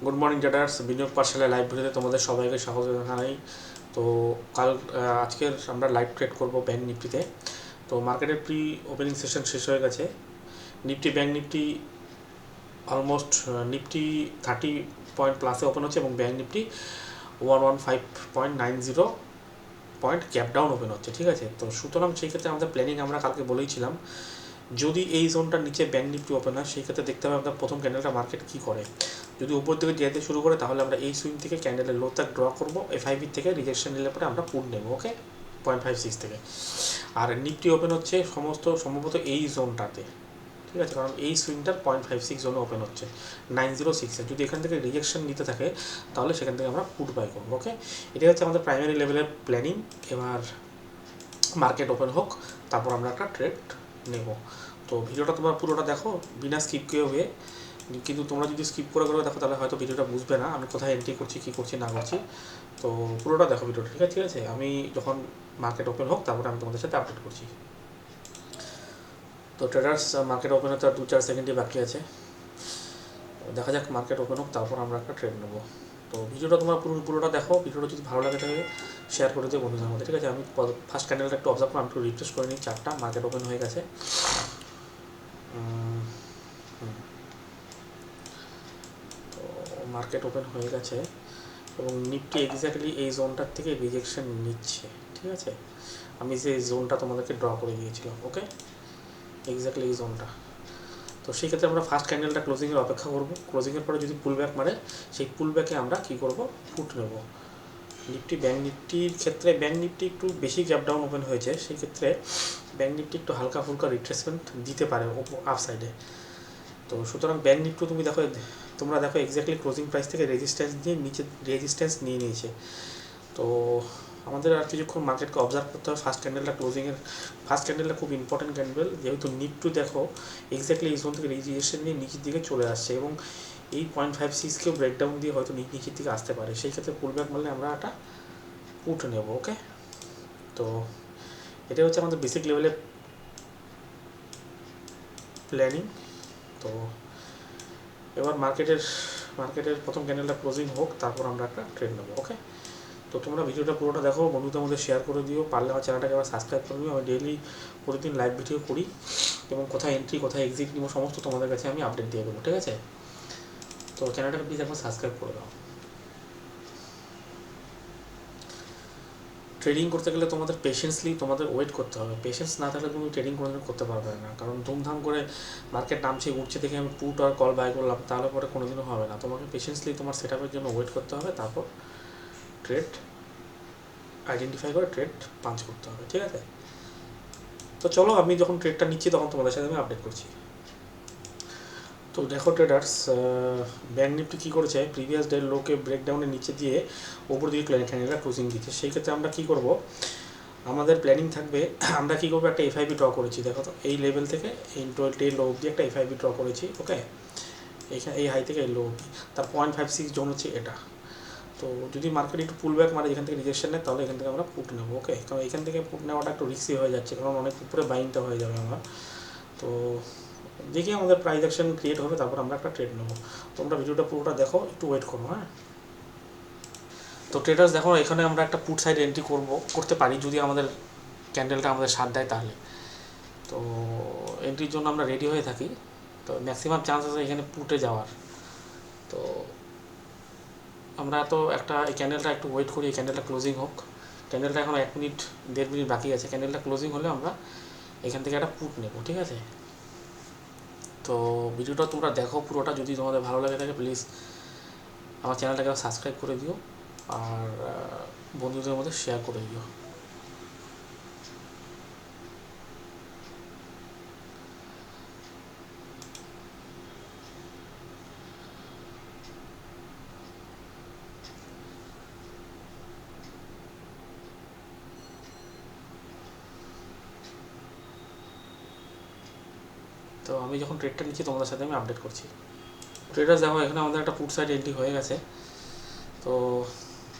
Good morning traders, বিনিয়োগ পাঠশালায় live ভিডিওতে তোমাদের সবাইকে স্বাগত জানাই। তো আজকের আমরা লাইভ ট্রেড করব ব্যাঙ্ক নিফটিতে। তো মার্কেটের প্রি ওপেনিং সেশন শেষ হয়ে গেছে। Nifty bank Nifty almost Nifty 30 point প্লাসে ওপেন হচ্ছে এবং bank Nifty 115.90 point gap down open হচ্ছে। ঠিক আছে, তো সুতরাং সেই ক্ষেত্রে আমাদের প্ল্যানিং আমরা কালকে বলেইছিলাম, যদি এই জোনটার নিচে ব্যাঙ্ক নিফটি ওপেন হয় সেই ক্ষেত্রে দেখতে হবে আমরা প্রথম ক্যান্ডেলটা মার্কেট কী করে। যদি উপর দিকে যেতে শুরু করে তাহলে আমরা এই সুইং থেকে ক্যান্ডেলের লো তাক ড্র করবো, FIB থেকে রিজেকশন নিলে পরে আমরা পুট নেবো। ওকে, 0.56 থেকে। আর নিফটি ওপেন হচ্ছে সম্ভবত এই জোনটাতে। ঠিক আছে, কারণ এই সুইংটার 0.56 জোনে ওপেন হচ্ছে 906-এ। যদি এখান থেকে রিজেকশন নিতে থাকে তাহলে সেখান থেকে আমরা পুট বাই করবো। ওকে, এটাই হচ্ছে আমাদের প্রাইমারি লেভেলের প্ল্যানিং। এবার মার্কেট ওপেন হোক, তারপর আমরা একটা ট্রেড নেব। তো ভিডিওটা তোমরা পুরোটা দেখো বিনা স্কিপ হয়ে। কিন্তু তোমরা যদি স্কিপ করে দেখো তাহলে হয়তো ভিডিওটা বুঝবে না আমি কোথায় এন্ট্রি করছি, কী করছি না করছি। তো পুরোটা দেখো ভিডিওটা, ঠিক আছে? ঠিক আছে, আমি যখন মার্কেট ওপেন হোক তারপরে আমি তোমাদের সাথে আপডেট করছি। তো ট্রেডার্স, মার্কেট ওপেন হতে আর 2-4 সেকেন্ডই বাকি আছে। দেখা যাক মার্কেট ওপেন হোক, তারপর আমরা একটা ট্রেড নেবো। তো ভিডিওটা তোমরা পুরোটা দেখো। ভিডিওটা যদি ভালো লাগে তাহলে শেয়ার করে দিও বন্ধুদের মধ্যে। ঠিক আছে, আমি ফার্স্ট ক্যান্ডেলটা একটু অবজার্ভ করে আমি একটু রিফ্রেশ করে নিই। 4টা মার্কেট ওপেন হয়ে গেছে। তো মার্কেট ওপেন হয়ে গেছে এবং নিফটি এক্স্যাক্টলি এই জোনটার থেকে রিজেকশন নিচ্ছে। ঠিক আছে, আমি যে জোনটা তোমাদেরকে ড্র করে দিয়েছিলাম, ওকে, এক্স্যাক্টলি এই জোনটা। তো সেই ক্ষেত্রে আমরা ফার্স্ট ক্যান্ডেলটা ক্লোজিংয়ের অপেক্ষা করবো। ক্লোজিংয়ের পরে যদি পুল ব্যাক মারে সেই পুল ব্যাকে আমরা কী করবো, ফুট নেব। নিফটি ব্যাঙ্ক নিফটির ক্ষেত্রে ব্যাঙ্ক নিফটি একটু বেশি গ্যাপ ডাউন ওপেন হয়েছে, সেই ক্ষেত্রে ব্যাঙ্ক নিফটি একটু হালকা ফুলকা রিট্রেসমেন্ট দিতে পারে আপ সাইডে। তো সুতরাং ব্যাঙ্ক নিফটি তোমরা দেখো এক্স্যাক্টলি ক্লোজিং প্রাইস থেকে রেজিস্ট্যান্স নিয়ে নিয়েছে। তো আমাদের আর কিছুক্ষণ মার্কেটকে অবজার্ভ করতে হবে। ফার্স্ট ক্যান্ডেলটা খুব ইম্পর্টেন্ট ক্যান্ডেল, যেহেতু নিফটি দেখো এক্স্যাক্টলি এই জোন থেকে রেজিস্ট্রেশন নিয়ে নিচের দিকে চলে আসছে এবং এই 0.56কেও ব্রেকডাউন দিয়ে হয়তো নিচের দিকে আসতে পারে। সেই ক্ষেত্রে পুল ব্যাক মারলে আমরা একটা পুট নেব। ওকে, তো এটা হচ্ছে আমাদের বেসিক লেভেলের প্ল্যানিং। তো এবার মার্কেটের প্রথম ক্যান্ডেলটা ক্লোজিং হোক, তারপর আমরা একটা ট্রেড নেবো। ওকে, তো তোমরা ভিডিওটা পুরোটা দেখো, বন্ধুদের মধ্যে শেয়ার করে দিও, পারলে আমার চ্যানেলটাকে আবার সাবস্ক্রাইব করে দিও। আমি ডেইলি প্রতিদিন লাইভ ভিডিও করি এবং কোথায় এন্ট্রি কোথায় এক্সিট নিব সমস্ত তোমাদের কাছে আমি আপডেট দিয়ে দেবো। ঠিক আছে, তো চ্যানেলটাকে প্লিজ একবার সাবস্ক্রাইব করে দাও। ট্রেডিং করতে গেলে তোমাদের তোমাদের ওয়েট করতে হবে। পেশেন্স না থাকলে তুমি ট্রেডিং কোনোদিন করতে পারবে না, কারণ ধুমধাম করে মার্কেট নামছে উঠছে দেখে আমি পুট আর কল বাই করলাম, তাহলে পরে কোনোদিনও হবে না। তোমাকে তোমার সেট আপের জন্য ওয়েট করতে হবে, তারপর ট্রেড আইডেন্টিফাই করে ট্রেড পাঞ্চ করতে হবে। ঠিক আছে, তো চলো আমি যখন ট্রেডটা নিচ্ছি তখন তোমাদের সাথে আমি আপডেট করছি। তো দেখো ট্রেডার্স, ব্যাঙ্ক নিফটি কী করেছে, প্রিভিয়াস ডে লোকে ব্রেকডাউনের নিচে দিয়ে ওপর দিকে ক্যান্ডেলটা ক্লোজিং দিচ্ছে। সেই ক্ষেত্রে আমরা কী করব, আমাদের প্ল্যানিং থাকবে আমরা কী করবো, একটা FIB ড্র করেছি। দেখো তো এই লেভেল থেকে এই লো অবধি একটা FIB ড্র করেছি। ওকে, এইখানে এই হাই থেকে এই লো অবধি তার 0.56 জোন হচ্ছে এটা। তো যদি মার্কেট একটু পুল ব্যাক মারে এখান থেকে রিজেকশন নেয় তাহলে এখান থেকে আমরা পুট নেবো। ওকে, কারণ এখান থেকে পুট নেওয়াটা একটু রিস্কি হয়ে যাচ্ছে, কারণ অনেক উপরে বাইংটা হয়ে যাবে আমার। তো দেখি আমাদের প্রাইস অ্যাকশন ক্রিয়েট হবে, তারপর আমরা একটা ট্রেড নেবো। তোমরা ভিডিওটা পুরোটা দেখো, একটু ওয়েট করো। হ্যাঁ, তো ট্রেডার্স দেখো এখানে আমরা একটা পুট সাইড এন্ট্রি করতে পারি যদি আমাদের ক্যান্ডেলটা আমাদের সাথ দেয় তাহলে। তো এন্ট্রির জন্য আমরা রেডি হয়ে থাকি। তো ম্যাক্সিমাম চান্স আছে এখানে পুটে যাওয়ার। তো আমরা তো এই ক্যান্ডেলটা একটু ওয়েট করি, এই ক্যান্ডেলটা ক্লোজিং হোক। ক্যান্ডেলটা এখন 1 মিনিট 1.5 মিনিট বাকি আছে। ক্যান্ডেলটা ক্লোজিং হলে আমরা এখান থেকে একটা পুট নেব। ঠিক আছে, তো ভিডিওটা তোমরা দেখো পুরোটা। যদি তোমাদের ভালো লাগে থাকে প্লিজ আমার চ্যানেলটাকে সাবস্ক্রাইব করে দিও আর বন্ধুদের মধ্যে শেয়ার করে দিও। তো আমি যখন ট্রেডটা নিচ্ছি তোমাদের সাথে আমি আপডেট করছি। ট্রেডার্স দেখো এখানে আমাদের একটা পুট সাইড এন্ট্রি হয়ে গেছে। তো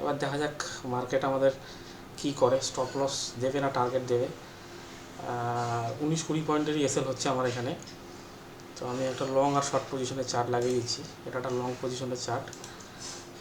এবার দেখা যাক মার্কেট আমাদের কী করে, স্টপ লস দেবে না টার্গেট দেবে। 19-20 পয়েন্টেরই এসএল হচ্ছে আমার এখানে। তো আমি একটা লং আর শর্ট পজিশনের চার্ট লাগিয়ে দিচ্ছি। এটা একটা লং পজিশনের চার্ট,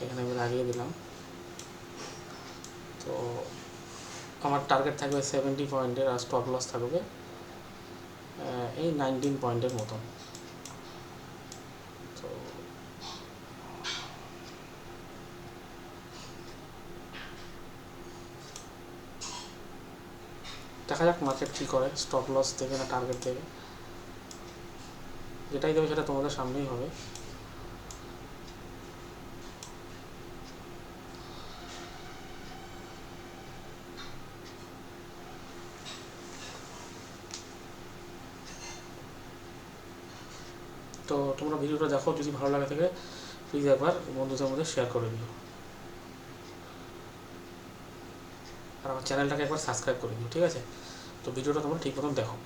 এখানে আমি লাগিয়ে দিলাম। তো আমার টার্গেট থাকবে 70 পয়েন্টের, আর স্টপ লস থাকবে এই 19 পয়েন্টের মতন। তো দেখা যাক মার্কেট কী করে, স্টপ লস দেবে না টার্গেট দেবে, যেটাই দেবে সেটা তোমাদের সামনেই হবে। তো তোমরা ভিডিওটা দেখো, যদি ভালো লাগে থাকে প্লিজ একবার বন্ধুদের মধ্যে শেয়ার করে দিও, আর আমার চ্যানেলটাকে একবার সাবস্ক্রাইব করে দিও, ঠিক আছে? তো ভিডিওটা তোমরা ঠিক মতন দেখো।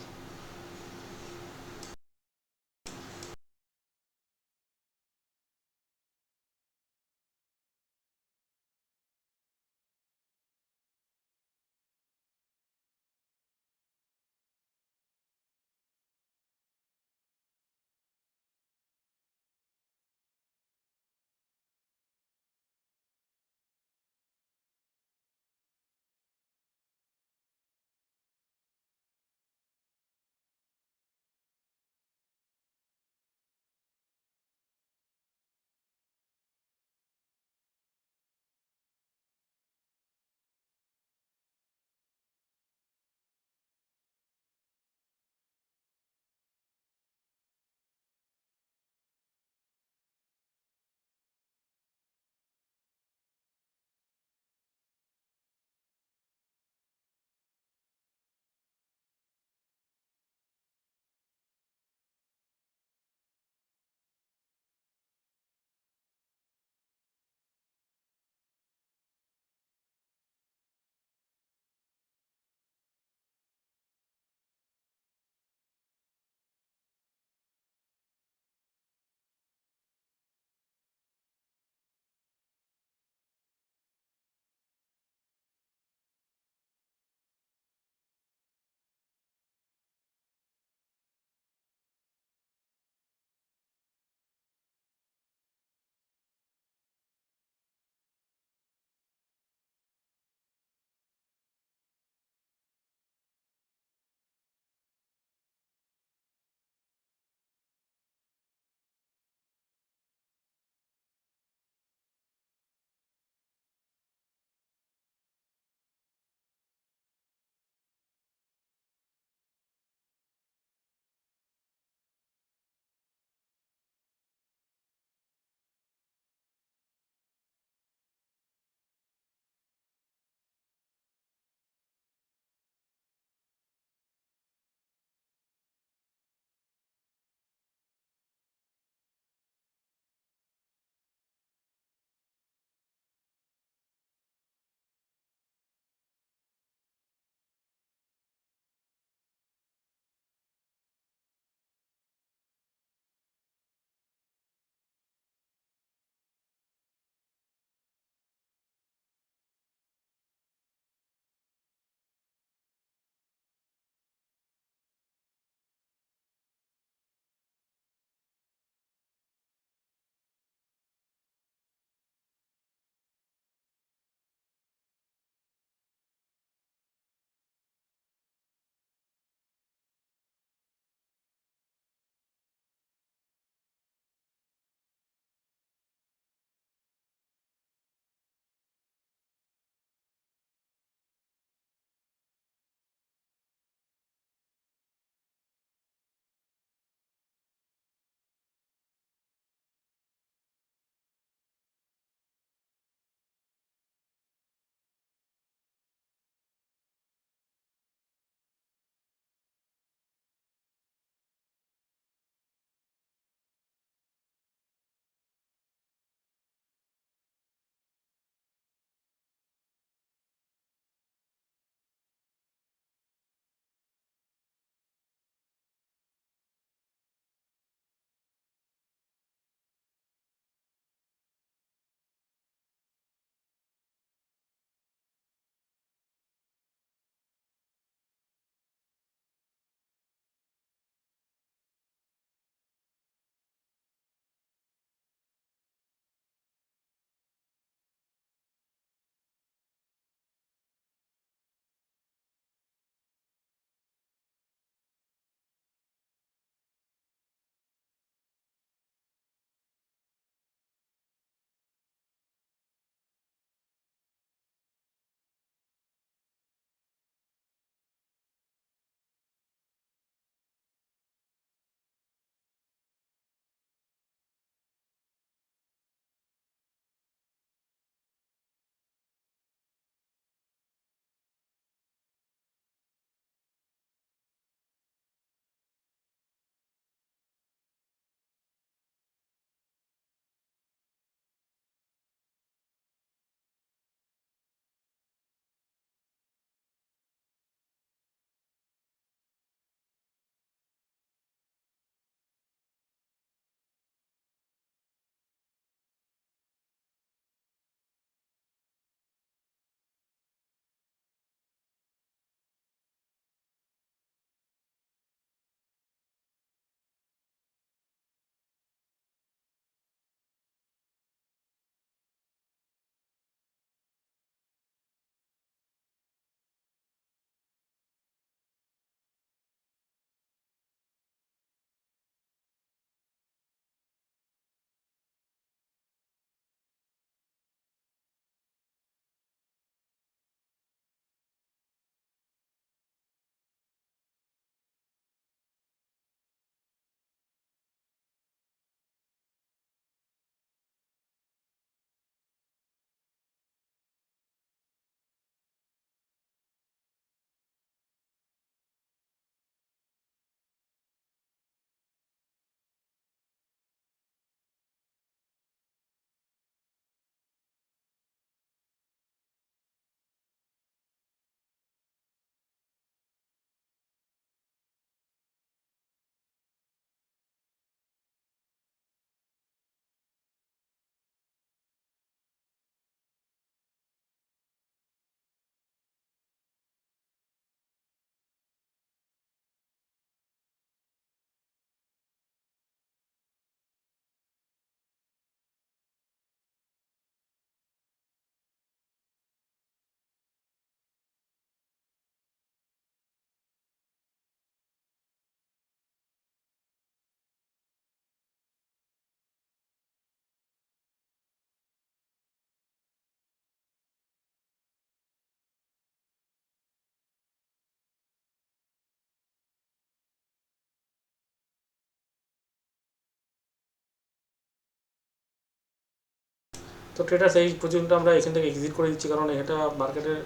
তো ট্রেডার্স এই পর্যন্ত আমরা এখান থেকে এক্সিট করে দিচ্ছি, কারণ এটা মার্কেটের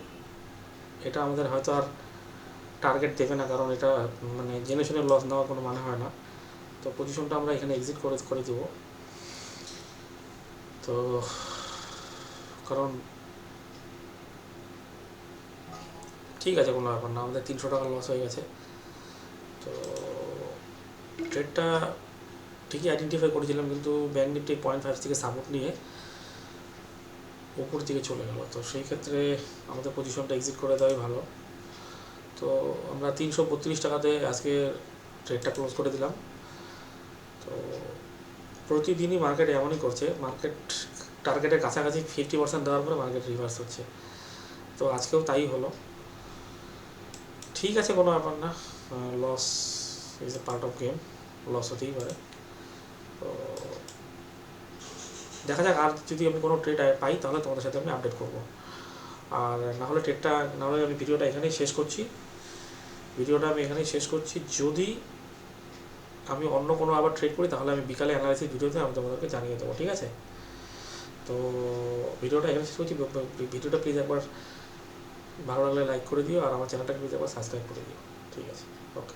এটা আমাদের হয়তো আর টার্গেট দেবে না, কারণ এটা মানে জেনে শুনে লস নেওয়ার কোনো মানে হয় না। তো পজিশনটা আমরা এখানে এক্সিট করে দেবো। তো কারণ ঠিক আছে, কোনো ব্যাপার না, আমাদের 300 টাকা লস হয়ে গেছে। তো ট্রেডটা ঠিকই আইডেন্টিফাই করেছিলাম, কিন্তু ব্যাঙ্ক নিফটি 0.5 থেকে সাপোর্ট নিয়ে উপর দিকে চলে গেল। তো সেই ক্ষেত্রে আমাদের পজিশনটা এক্সিট করে দেওয়াই ভালো। তো আমরা 332 টাকাতে আজকে ট্রেডটা ক্লোজ করে দিলাম। তো প্রতিদিনই মার্কেট এমনই করছে, মার্কেট টার্গেটের কাছাকাছি 50% দেওয়ার পরে মার্কেট রিভার্স হচ্ছে। তো আজকেও তাই হলো। ঠিক আছে, কোনো ব্যাপার না, loss is a part of game, loss হতেই পারে। তো দেখা যাক, আর যদি আমি কোনো ট্রেড পাই তাহলে তোমাদের সাথে আমি আপডেট করবো। আর না হলে আমি ভিডিওটা এখানেই শেষ করছি। যদি আমি অন্য কোনো আবার ট্রেড করি তাহলে আমি বিকালে অ্যানালাইসিস ভিডিওতে আমি তোমাদেরকে জানিয়ে দেবো, ঠিক আছে? তো ভিডিওটা এখানে শেষ করছি। ভিডিওটা প্লিজ একবার ভালো লাগলে লাইক করে দিও, আর আমার চ্যানেলটাকে প্লিজ একবার সাবস্ক্রাইব করে দিও, ঠিক আছে? ওকে।